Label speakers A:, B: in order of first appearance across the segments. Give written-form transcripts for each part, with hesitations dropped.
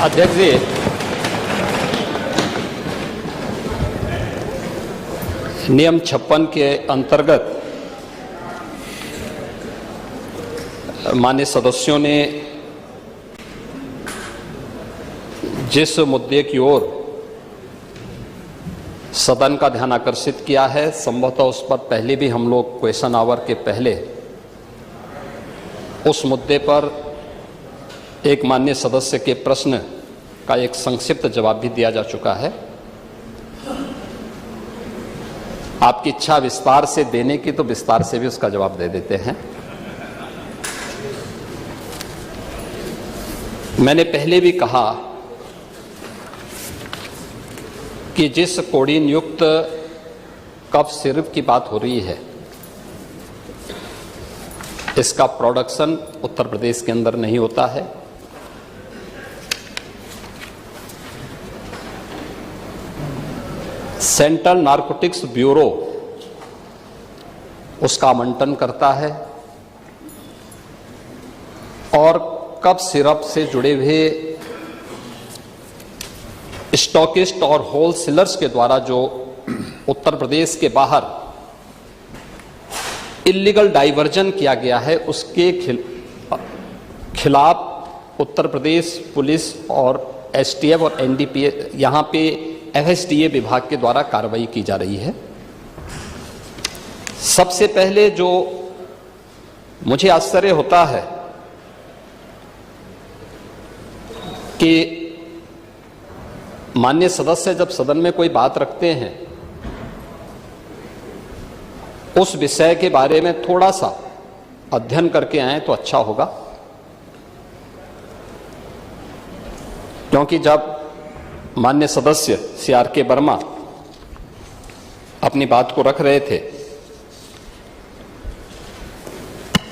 A: अध्यक्ष जी, नियम 56 के अंतर्गत माननीय सदस्यों ने जिस मुद्दे की ओर सदन का ध्यान आकर्षित किया है, संभवतः उस पर पहले भी हम लोग क्वेश्चन आवर के पहले उस मुद्दे पर एक माननीय सदस्य के प्रश्न का एक संक्षिप्त जवाब भी दिया जा चुका है। आपकी इच्छा विस्तार से देने की तो विस्तार से भी उसका जवाब दे देते हैं। मैंने पहले भी कहा कि जिस कोडीन युक्त कफ सिरप की बात हो रही है, इसका प्रोडक्शन उत्तर प्रदेश के अंदर नहीं होता है। सेंट्रल नारकोटिक्स ब्यूरो उसका आवंटन करता है और कफ सिरप से जुड़े हुए स्टॉकिस्ट और होलसेलर्स के द्वारा जो उत्तर प्रदेश के बाहर इलीगल डाइवर्जन किया गया है, उसके खिलाफ उत्तर प्रदेश पुलिस और एसटीएफ और एनडीपीए, यहाँ पे एफएसडीए विभाग के द्वारा कार्रवाई की जा रही है। सबसे पहले जो मुझे आश्चर्य होता है कि माननीय सदस्य जब सदन में कोई बात रखते हैं, उस विषय के बारे में थोड़ा सा अध्ययन करके आए तो अच्छा होगा। क्योंकि जब माननीय सदस्य CRK वर्मा अपनी बात को रख रहे थे,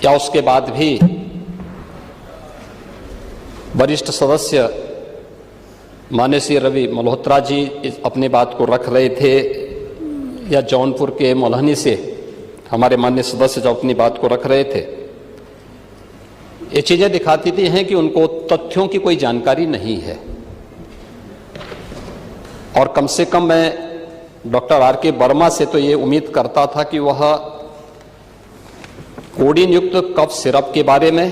A: या उसके बाद भी वरिष्ठ सदस्य माननीय श्री रवि मल्होत्रा जी अपनी बात को रख रहे थे, या जौनपुर के मोलहनी से हमारे माननीय सदस्य जो अपनी बात को रख रहे थे, ये चीजें दिखाती थी हैं कि उनको तथ्यों की कोई जानकारी नहीं है। और कम से कम मैं डॉक्टर RK वर्मा से तो ये उम्मीद करता था कि वह कोडीन युक्त कफ सिरप के बारे में,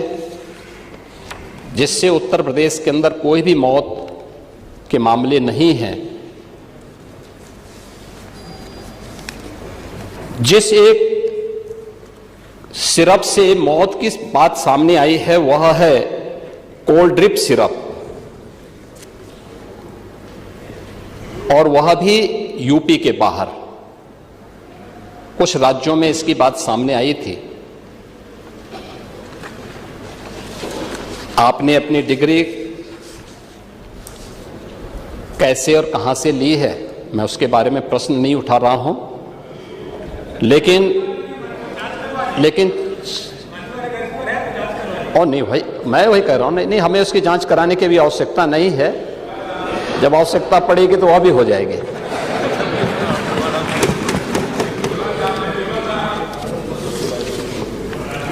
A: जिससे उत्तर प्रदेश के अंदर कोई भी मौत के मामले नहीं हैं, जिस एक सिरप से मौत की बात सामने आई है वह है कोल्ड ड्रिप सिरप, और वह भी यूपी के बाहर। कुछ राज्यों में इसकी बात सामने आई थी। आपने अपनी डिग्री कैसे और कहां से ली है, मैं उसके बारे में प्रश्न नहीं उठा रहा हूं, लेकिन और नहीं भाई, मैं वही कह रहा हूं, नहीं हमें उसकी जांच कराने की भी आवश्यकता नहीं है। जब आवश्यकता पड़ेगी तो वह भी हो जाएगी।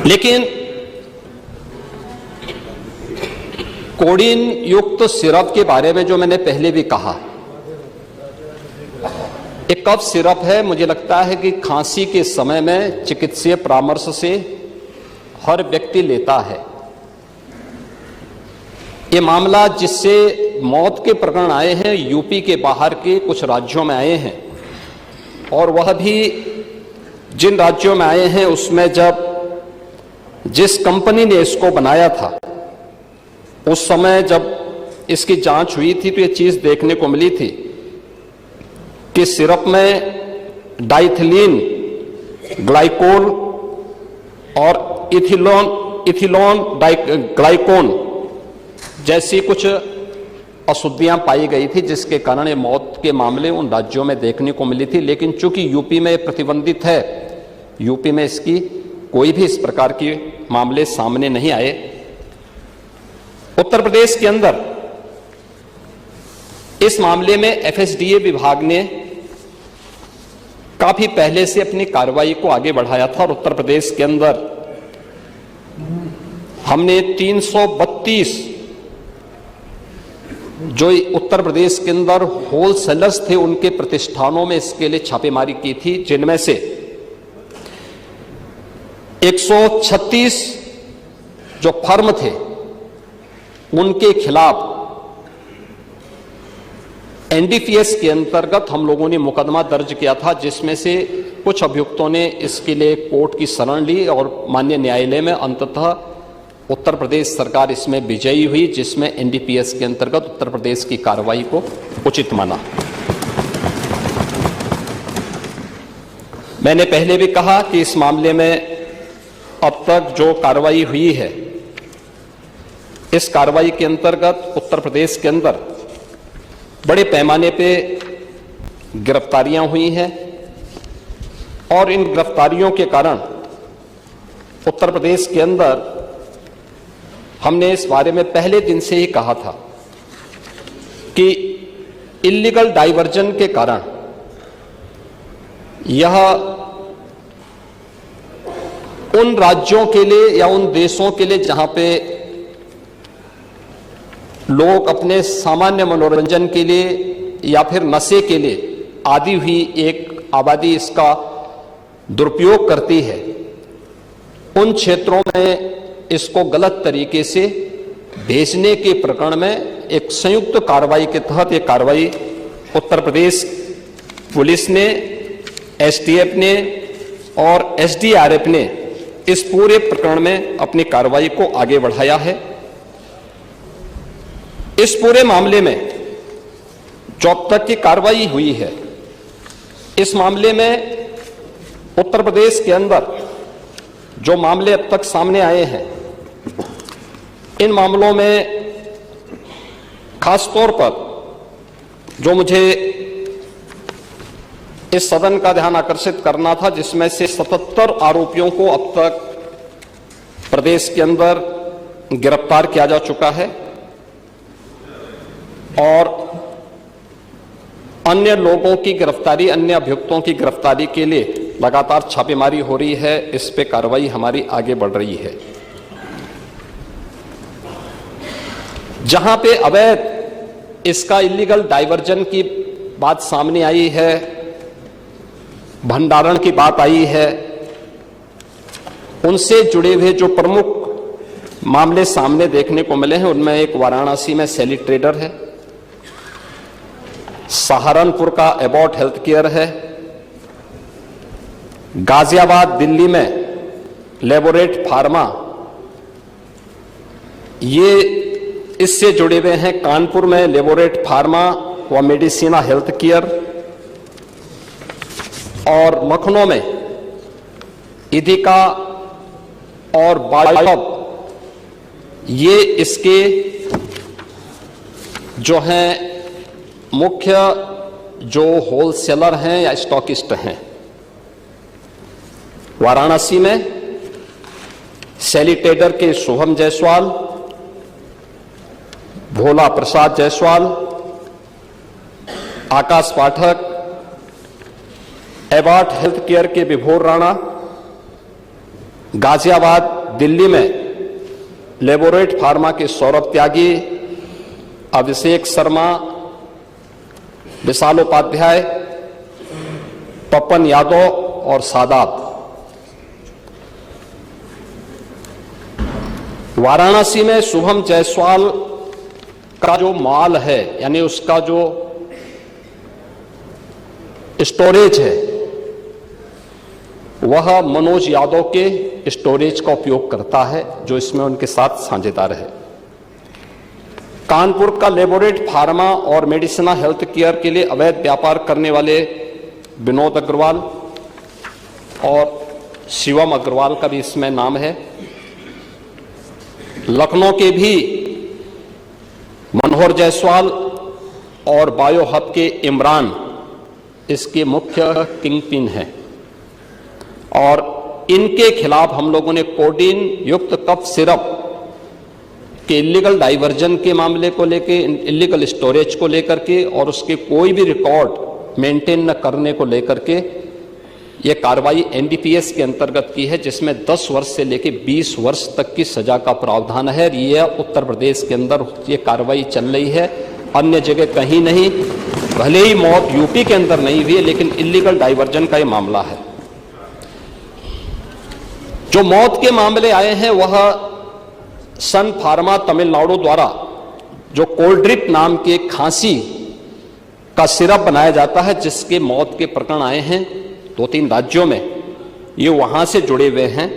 A: लेकिन कोडीन युक्त सिरप के बारे में जो मैंने पहले भी कहा, एक कफ सिरप है। मुझे लगता है कि खांसी के समय में चिकित्सीय परामर्श से हर व्यक्ति लेता है। ये मामला जिससे मौत के प्रकरण आए हैं, यूपी के बाहर के कुछ राज्यों में आए हैं, और वह भी जिन राज्यों में आए हैं उसमें जब जिस कंपनी ने इसको बनाया था, उस समय जब इसकी जांच हुई थी तो ये चीज देखने को मिली थी कि सिरप में डाइथिलीन ग्लाइकोल और इथिलोन ग्लाइकोन जैसी कुछ अशुद्धियां पाई गई थी, जिसके कारण ये मौत के मामले उन राज्यों में देखने को मिली थी। लेकिन चूंकि यूपी में प्रतिबंधित है, यूपी में इसकी कोई भी इस प्रकार के मामले सामने नहीं आए। उत्तर प्रदेश के अंदर इस मामले में एफएसडीए विभाग ने काफी पहले से अपनी कार्रवाई को आगे बढ़ाया था, और उत्तर प्रदेश के अंदर हमने 332 जो उत्तर प्रदेश के अंदर होलसेलर्स थे उनके प्रतिष्ठानों में इसके लिए छापेमारी की थी, जिनमें से 136 जो फर्म थे उनके खिलाफ एनडीपीएस के अंतर्गत हम लोगों ने मुकदमा दर्ज किया था, जिसमें से कुछ अभियुक्तों ने इसके लिए कोर्ट की शरण ली और माननीय न्यायालय में अंततः उत्तर प्रदेश सरकार इसमें विजयी हुई, जिसमें एनडीपीएस के अंतर्गत उत्तर प्रदेश की कार्रवाई को उचित माना। मैंने पहले भी कहा कि इस मामले में अब तक जो कार्रवाई हुई है, इस कार्रवाई के अंतर्गत उत्तर प्रदेश के अंदर बड़े पैमाने पे गिरफ्तारियां हुई हैं और इन गिरफ्तारियों के कारण उत्तर प्रदेश के अंदर हमने इस बारे में पहले दिन से ही कहा था कि इल्लीगल डाइवर्जन के कारण यह उन राज्यों के लिए या उन देशों के लिए जहां पे लोग अपने सामान्य मनोरंजन के लिए या फिर नशे के लिए आदी हुई एक आबादी इसका दुरुपयोग करती है, उन क्षेत्रों में इसको गलत तरीके से भेजने के प्रकरण में एक संयुक्त कार्रवाई के तहत एक कार्रवाई उत्तर प्रदेश पुलिस ने, एसटीएफ ने और एसडीआरएफ ने इस पूरे प्रकरण में अपनी कार्रवाई को आगे बढ़ाया है। इस पूरे मामले में जो अब तक की कार्रवाई हुई है, इस मामले में उत्तर प्रदेश के अंदर जो मामले अब तक सामने आए हैं, इन मामलों में खासतौर पर जो मुझे इस सदन का ध्यान आकर्षित करना था, जिसमें से 77 आरोपियों को अब तक प्रदेश के अंदर गिरफ्तार किया जा चुका है और अन्य लोगों की गिरफ्तारी, अन्य अभियुक्तों की गिरफ्तारी के लिए लगातार छापेमारी हो रही है। इस पे कार्रवाई हमारी आगे बढ़ रही है। जहां पे अवैध इसका इलीगल डाइवर्जन की बात सामने आई है, भंडारण की बात आई है, उनसे जुड़े हुए जो प्रमुख मामले सामने देखने को मिले हैं, उनमें एक वाराणसी में सैली ट्रेडर है, सहारनपुर का एबॉट हेल्थ केयर है, गाजियाबाद दिल्ली में लेबोरेट फार्मा, ये इससे जुड़े हुए हैं कानपुर में लेबोरेट फार्मा व मेडिसिना हेल्थ केयर, और लखनऊ में इदिका और बायोब, ये इसके जो हैं मुख्य जो होलसेलर हैं या स्टॉकिस्ट हैं। वाराणसी में सैली ट्रेडर के शुभम जायसवाल, भोला प्रसाद जायसवाल, आकाश पाठक, एबॉट हेल्थ केयर के विभोर राणा, गाजियाबाद दिल्ली में लेबोरेट फार्मा के सौरभ त्यागी, अभिषेक शर्मा, विशाल उपाध्याय, पपन यादव और सादात। वाराणसी में शुभम जायसवाल का जो माल है, यानी उसका जो स्टोरेज है, वह मनोज यादव के स्टोरेज का उपयोग करता है, जो इसमें उनके साथ साझेदार है। कानपुर का लेबोरेट फार्मा और मेडिसिना हेल्थ केयर के लिए अवैध व्यापार करने वाले विनोद अग्रवाल और शिवम अग्रवाल का भी इसमें नाम है। लखनऊ के भी मनोहर जायसवाल और बायो हब के इमरान इसके मुख्य किंगपिन हैं और इनके खिलाफ हम लोगों ने कोडीन युक्त कफ सिरप के इलीगल डाइवर्जन के मामले को लेके, इलीगल स्टोरेज को लेकर के और उसके कोई भी रिकॉर्ड मेंटेन न करने को लेकर के यह कार्रवाई एनडीपीएस के अंतर्गत की है, जिसमें 10 वर्ष से लेकर 20 वर्ष तक की सजा का प्रावधान है। यह उत्तर प्रदेश के अंदर ये कार्रवाई चल रही है अन्य जगह कहीं नहीं। भले ही मौत यूपी के अंदर नहीं हुई है, लेकिन इलीगल डाइवर्जन का ये मामला है। जो मौत के मामले आए हैं वह सन फार्मा तमिलनाडु द्वारा जो कोल्ड्रिप नाम के खांसी का सिरप बनाया जाता है, जिसके मौत के प्रकरण आए हैं 2-3 राज्यों में, ये वहां से जुड़े हुए हैं।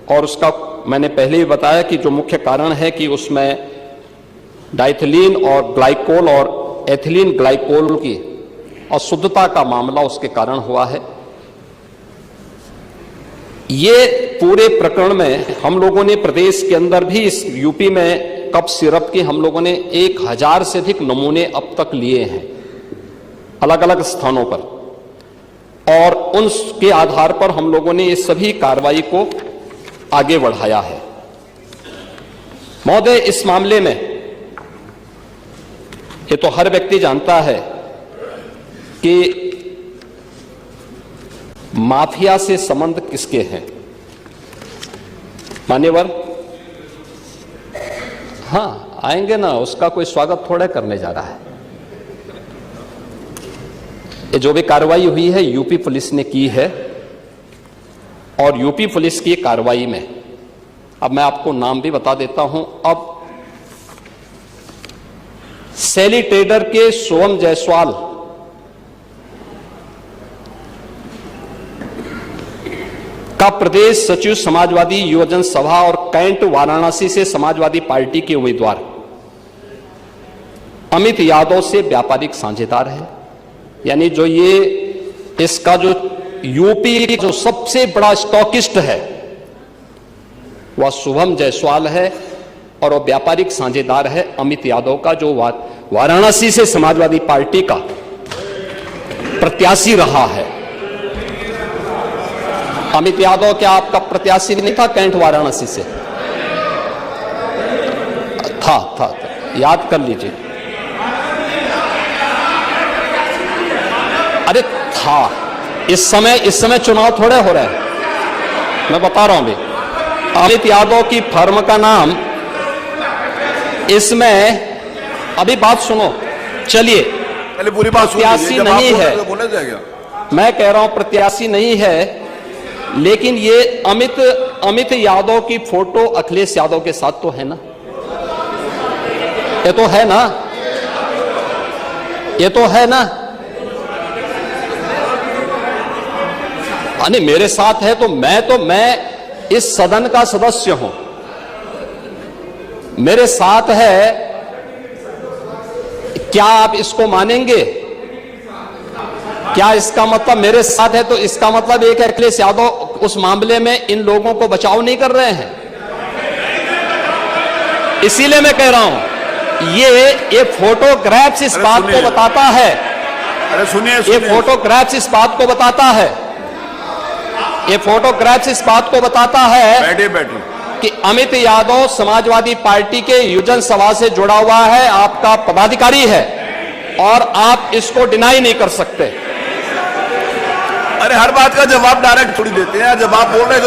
A: और उसका मैंने पहले ही बताया कि जो मुख्य कारण है कि उसमें डाइथिलीन और ग्लाइकोल और एथिलीन ग्लाइकोल की अशुद्धता का मामला उसके कारण हुआ है। ये पूरे प्रकरण में हम लोगों ने प्रदेश के अंदर भी, इस यूपी में कफ सिरप के हम लोगों ने 1000 से अधिक नमूने अब तक लिए हैं अलग अलग स्थानों पर, और उनके आधार पर हम लोगों ने इस सभी कार्रवाई को आगे बढ़ाया है। महोदय, इस मामले में ये तो हर व्यक्ति जानता है कि माफिया से संबंध किसके हैं। मान्यवर, हां आएंगे ना, उसका कोई स्वागत थोड़ा करने जा रहा है। ये जो भी कार्रवाई हुई है यूपी पुलिस ने की है, और यूपी पुलिस की कार्रवाई में अब मैं आपको नाम भी बता देता हूं। अब सैली ट्रेडर के सोहम जायसवाल का प्रदेश सचिव समाजवादी युवजन सभा और कैंट वाराणसी से समाजवादी पार्टी के उम्मीदवार अमित यादव से व्यापारिक साझेदार है। यानी जो ये इसका जो यूपी जो सबसे बड़ा स्टॉकिस्ट है वह शुभम जायसवाल है, और वह व्यापारिक साझेदार है अमित यादव का, जो वाराणसी से समाजवादी पार्टी का प्रत्याशी रहा है। अमित यादव क्या आपका प्रत्याशी नहीं था कैंट वाराणसी से? था, याद कर लीजिए। अरे था, इस समय चुनाव थोड़े हो रहे हैं, मैं बता रहा हूं अभी। अमित यादव की फर्म का नाम इसमें, अभी बात सुनो, चलिए,
B: पहले पूरी बात
A: प्रत्याशी नहीं है,
B: बोला जाएगा। मैं
A: कह रहा हूं प्रत्याशी नहीं है, लेकिन ये अमित यादव की फोटो अखिलेश यादव के साथ तो है ना, ये तो है ना, ये तो है ना। नहीं, मेरे साथ है तो मैं इस सदन का सदस्य हूं, मेरे साथ है। क्या आप इसको मानेंगे? क्या इसका मतलब मेरे साथ है तो इसका मतलब एक अखिलेश यादव उस मामले में इन लोगों को बचाव नहीं कर रहे हैं? इसीलिए मैं कह रहा हूं ये फोटोग्राफ्स इस बात को बताता है।
B: अरे सुनिए,
A: ये फोटोग्राफ्स इस बात को बताता है, ये फोटोग्राफ्स इस बात को बताता है कि अमित यादव समाजवादी पार्टी के युवजन सभा से जुड़ा हुआ है, आपका पदाधिकारी है, और आप इसको डिनाई नहीं कर सकते।
B: अरे हर बात का जवाब डायरेक्ट थोड़ी देते हैं, जब आप बोल रहे हो